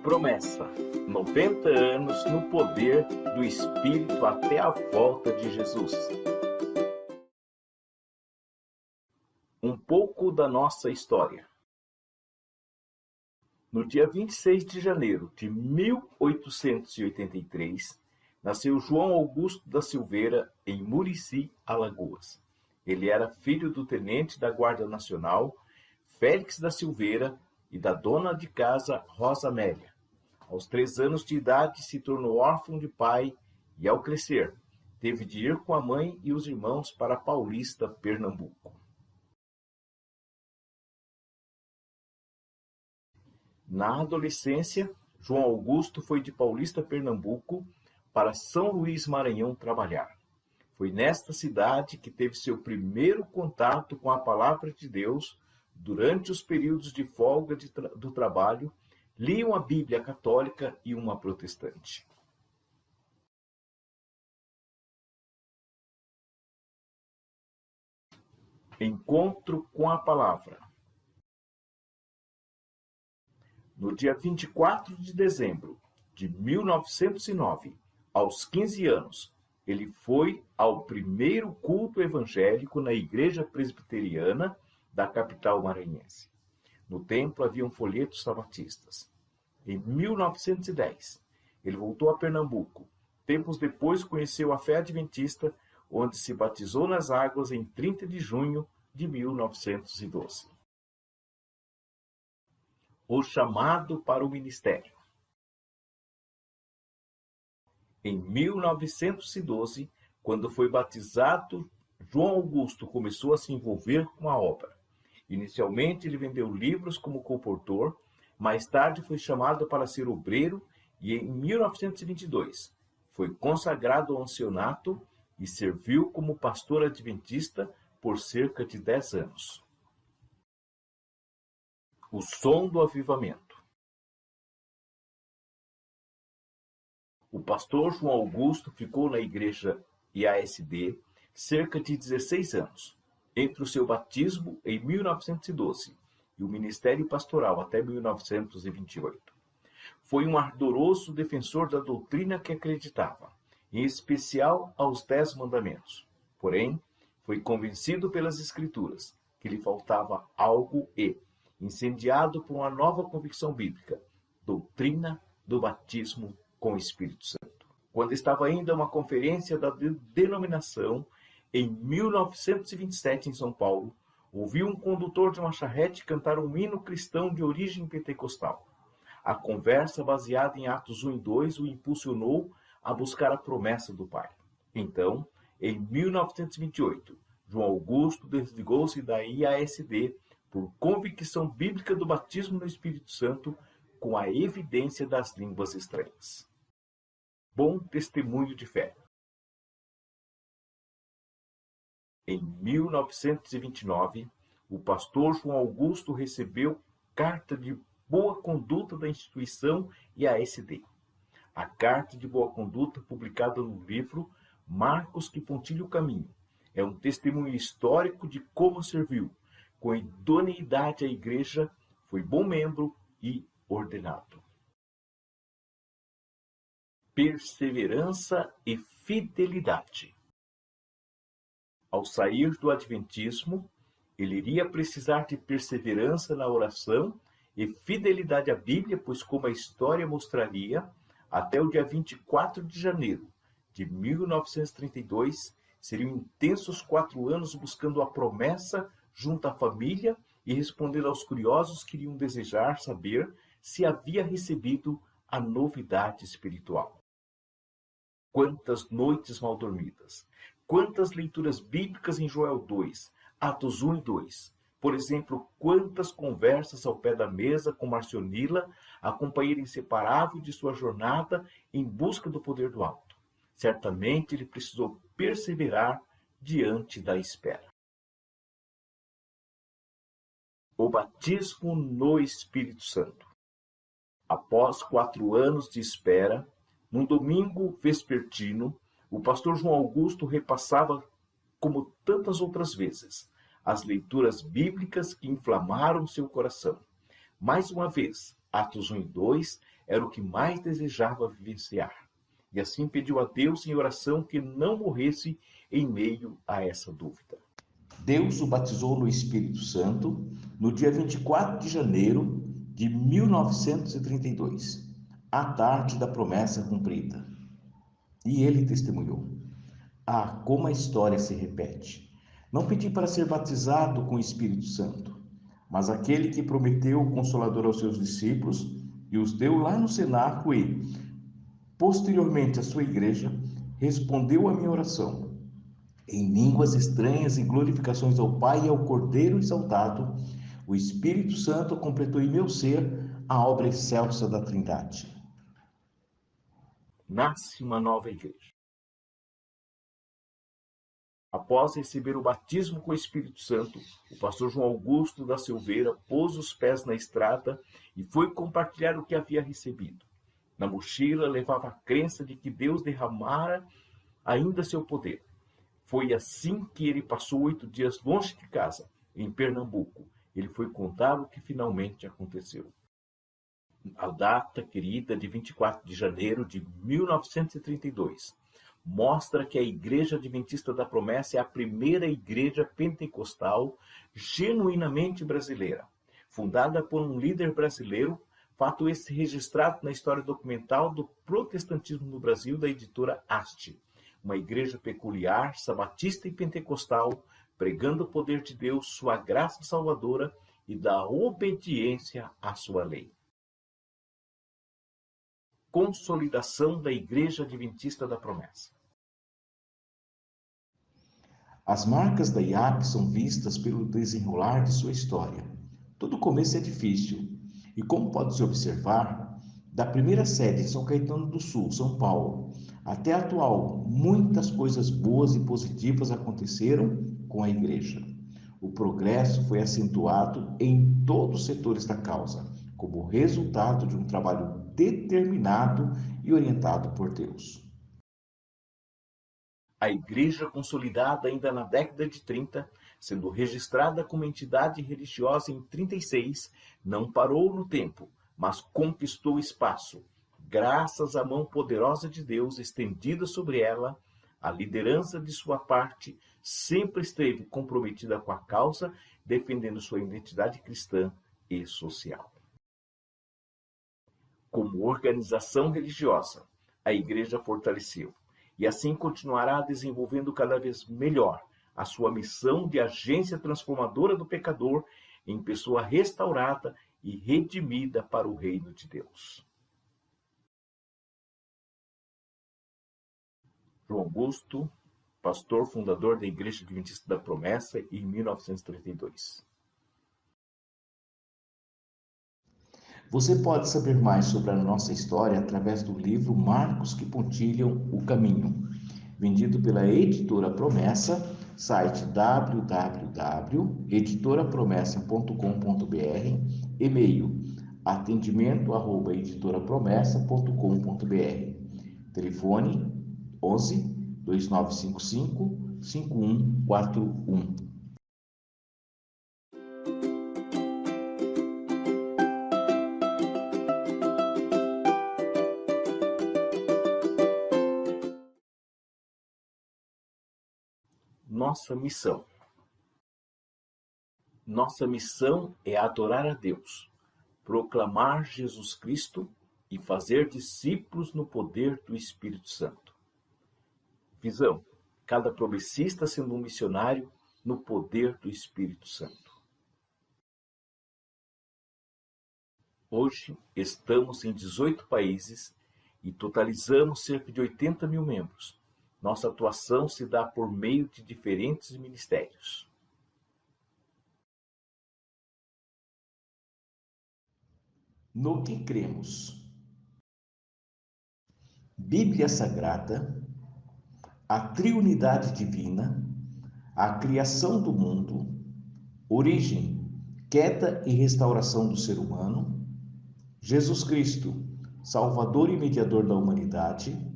Promessa: 90 anos no poder do Espírito até a volta de Jesus. Um pouco da nossa história. No dia 26 de janeiro de 1883, nasceu João Augusto da Silveira em Murici, Alagoas. Ele era filho do tenente da Guarda Nacional, Félix da Silveira, e da dona de casa Rosa Amélia. Aos 3 anos de idade se tornou órfão de pai e, ao crescer, teve de ir com a mãe e os irmãos para Paulista, Pernambuco. Na adolescência, João Augusto foi de Paulista, Pernambuco, para São Luís, Maranhão, trabalhar. Foi nesta cidade que teve seu primeiro contato com a palavra de Deus. Durante os períodos de folga do trabalho, liam a Bíblia católica e uma protestante. Encontro com a palavra. No dia 24 de dezembro de 1909, aos 15 anos, ele foi ao primeiro culto evangélico na Igreja Presbiteriana da capital maranhense. No templo haviam folhetos sabatistas. Em 1910, ele voltou a Pernambuco. Tempos depois conheceu a fé adventista, onde se batizou nas águas em 30 de junho de 1912. O chamado para o ministério. Em 1912, quando foi batizado, João Augusto começou a se envolver com a obra. Inicialmente, ele vendeu livros como colportor, mais tarde foi chamado para ser obreiro e, em 1922, foi consagrado ao ancianato e serviu como pastor adventista por cerca de 10 anos. O som do avivamento. O pastor João Augusto ficou na igreja IASD cerca de 16 anos. Entre o seu batismo em 1912 e o ministério pastoral até 1928. Foi um ardoroso defensor da doutrina que acreditava, em especial aos 10 mandamentos. Porém, foi convencido pelas Escrituras que lhe faltava algo e, incendiado por uma nova convicção bíblica, doutrina do batismo com o Espírito Santo. Quando estava ainda uma conferência da denominação, em 1927, em São Paulo, ouviu um condutor de uma charrete cantar um hino cristão de origem pentecostal. A conversa, baseada em Atos 1 e 2, o impulsionou a buscar a promessa do Pai. Então, em 1928, João Augusto desligou-se da IASD por convicção bíblica do batismo no Espírito Santo com a evidência das línguas estranhas. Bom testemunho de fé. Em 1929, o pastor João Augusto recebeu carta de boa conduta da instituição IASD. A carta de boa conduta, publicada no livro Marcos que Pontilha o Caminho, é um testemunho histórico de como serviu, com idoneidade à igreja, foi bom membro e ordenado. Perseverança e fidelidade. Ao sair do adventismo, ele iria precisar de perseverança na oração e fidelidade à Bíblia, pois, como a história mostraria, até o dia 24 de janeiro de 1932, seriam intensos 4 anos buscando a promessa junto à família e respondendo aos curiosos que iriam desejar saber se havia recebido a novidade espiritual. Quantas noites mal dormidas! Quantas leituras bíblicas em Joel 2, Atos 1 e 2. Por exemplo, quantas conversas ao pé da mesa com Marcionila, a companheira inseparável de sua jornada em busca do poder do alto. Certamente ele precisou perseverar diante da espera. O batismo no Espírito Santo. Após 4 anos de espera, num domingo vespertino, o pastor João Augusto repassava, como tantas outras vezes, as leituras bíblicas que inflamaram seu coração. Mais uma vez, Atos 1 e 2 era o que mais desejava vivenciar. E assim pediu a Deus em oração que não morresse em meio a essa dúvida. Deus o batizou no Espírito Santo no dia 24 de janeiro de 1932, à tarde da promessa cumprida. E ele testemunhou: "Ah, como a história se repete! Não pedi para ser batizado com o Espírito Santo, mas aquele que prometeu o Consolador aos seus discípulos e os deu lá no cenáculo e, posteriormente, a sua igreja, respondeu à minha oração em línguas estranhas e glorificações ao Pai e ao Cordeiro exaltado. O Espírito Santo completou em meu ser a obra excelsa da Trindade." Nasce uma nova igreja. Após receber o batismo com o Espírito Santo, o pastor João Augusto da Silveira pôs os pés na estrada e foi compartilhar o que havia recebido. Na mochila levava a crença de que Deus derramara ainda seu poder. Foi assim que ele passou 8 dias longe de casa, em Pernambuco. Ele foi contar o que finalmente aconteceu. A data querida de 24 de janeiro de 1932 mostra que a Igreja Adventista da Promessa é a primeira igreja pentecostal genuinamente brasileira, fundada por um líder brasileiro, fato esse registrado na história documental do protestantismo no Brasil da editora Haste, uma igreja peculiar, sabatista e pentecostal, pregando o poder de Deus, sua graça salvadora e da obediência à sua lei. Consolidação da Igreja Adventista da Promessa. As marcas da IAP são vistas pelo desenrolar de sua história. Todo começo é difícil, e como pode-se observar, da primeira sede em São Caetano do Sul, São Paulo, até a atual, muitas coisas boas e positivas aconteceram com a igreja. O progresso foi acentuado em todos os setores da causa, como resultado de um trabalho determinado e orientado por Deus. A igreja, consolidada ainda na década de 30, sendo registrada como entidade religiosa em 36, não parou no tempo, mas conquistou espaço, graças à mão poderosa de Deus estendida sobre ela. A liderança de sua parte sempre esteve comprometida com a causa, defendendo sua identidade cristã e social. Como organização religiosa, a igreja fortaleceu e assim continuará desenvolvendo cada vez melhor a sua missão de agência transformadora do pecador em pessoa restaurada e redimida para o reino de Deus. João Augusto, pastor fundador da Igreja Adventista da Promessa em 1932. Você pode saber mais sobre a nossa história através do livro Marcos que Pontilham o Caminho, vendido pela Editora Promessa, site www.editorapromessa.com.br, e-mail atendimento@editorapromessa.com.br, telefone 11 2955 5141. Nossa missão. Nossa missão é adorar a Deus, proclamar Jesus Cristo e fazer discípulos no poder do Espírito Santo. Visão. Cada promessista sendo um missionário no poder do Espírito Santo. Hoje estamos em 18 países e totalizamos cerca de 80 mil membros. Nossa atuação se dá por meio de diferentes ministérios. No que cremos? Bíblia Sagrada, a Triunidade Divina, a criação do mundo, origem, queda e restauração do ser humano, Jesus Cristo, Salvador e Mediador da humanidade,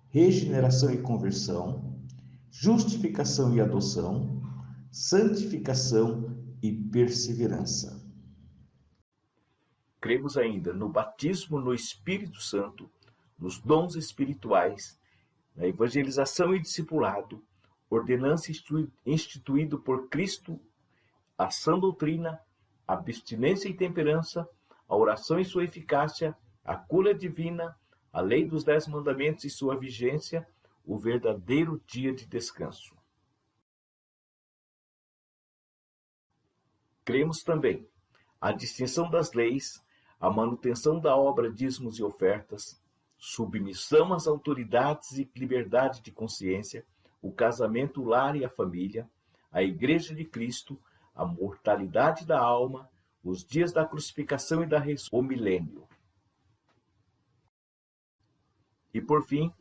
regeneração e conversão, justificação e adoção, santificação e perseverança. Cremos ainda no batismo no Espírito Santo, nos dons espirituais, na evangelização e discipulado, ordenança instituído por Cristo, a sã doutrina, a abstinência e temperança, a oração e sua eficácia, a cura divina, a lei dos 10 mandamentos e sua vigência, o verdadeiro dia de descanso. Cremos também a distinção das leis, a manutenção da obra, dízimos e ofertas, submissão às autoridades e liberdade de consciência, o casamento, o lar e a família, a Igreja de Cristo, a mortalidade da alma, os dias da crucificação e da ressurreição, o milênio. E por fim,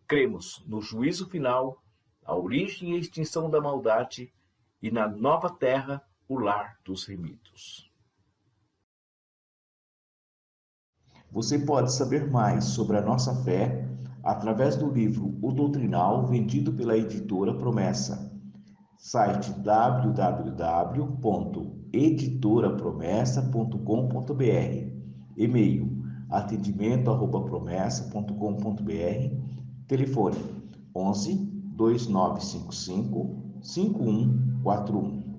cremos no juízo final, a origem e a extinção da maldade e na nova terra, o lar dos remidos. Você pode saber mais sobre a nossa fé através do livro O Doutrinal, vendido pela editora Promessa. Site www.editorapromessa.com.br. E-mail atendimento@promessa.com.br. Telefone 11 2955 5141.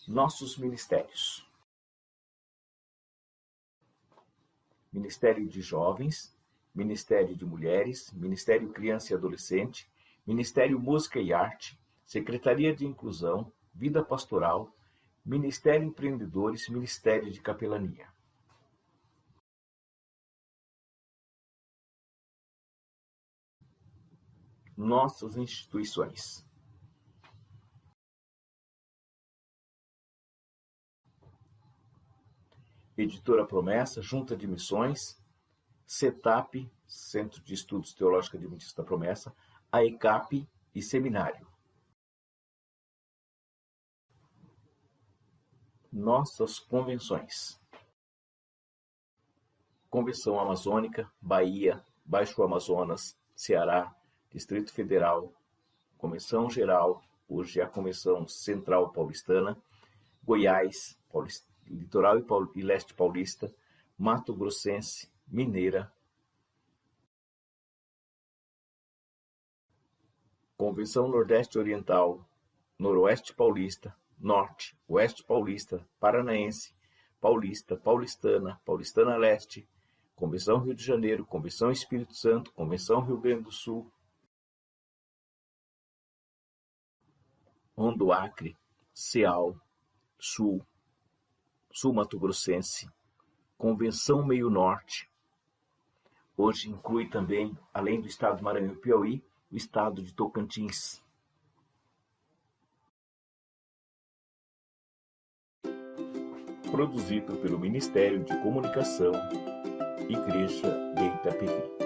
Nossos ministérios. Ministério de Jovens, Ministério de Mulheres, Ministério Criança e Adolescente, Ministério Música e Arte, Secretaria de Inclusão, Vida Pastoral, Ministério Empreendedores, Ministério de Capelania. Nossas instituições. Editora Promessa, Junta de Missões, CETAP, Centro de Estudos Teológicos Adventistas da Promessa, a ECAP e Seminário. Nossas convenções. Convenção Amazônica, Bahia, Baixo Amazonas, Ceará, Distrito Federal, Convenção Geral, hoje é a Convenção Central Paulistana, Goiás, Litoral e Leste Paulista, Mato Grossense, Mineira. Convenção Nordeste Oriental, Noroeste Paulista, Norte, Oeste Paulista, Paranaense, Paulista, Paulistana, Paulistana Leste, Convenção Rio de Janeiro, Convenção Espírito Santo, Convenção Rio Grande do Sul, Rondo Acre, Ceal, Sul Mato Grossense, Convenção Meio Norte. Hoje inclui também, além do estado do Maranhão e Piauí, o estado de Tocantins. Produzido pelo Ministério de Comunicação, Igreja de Itapevi.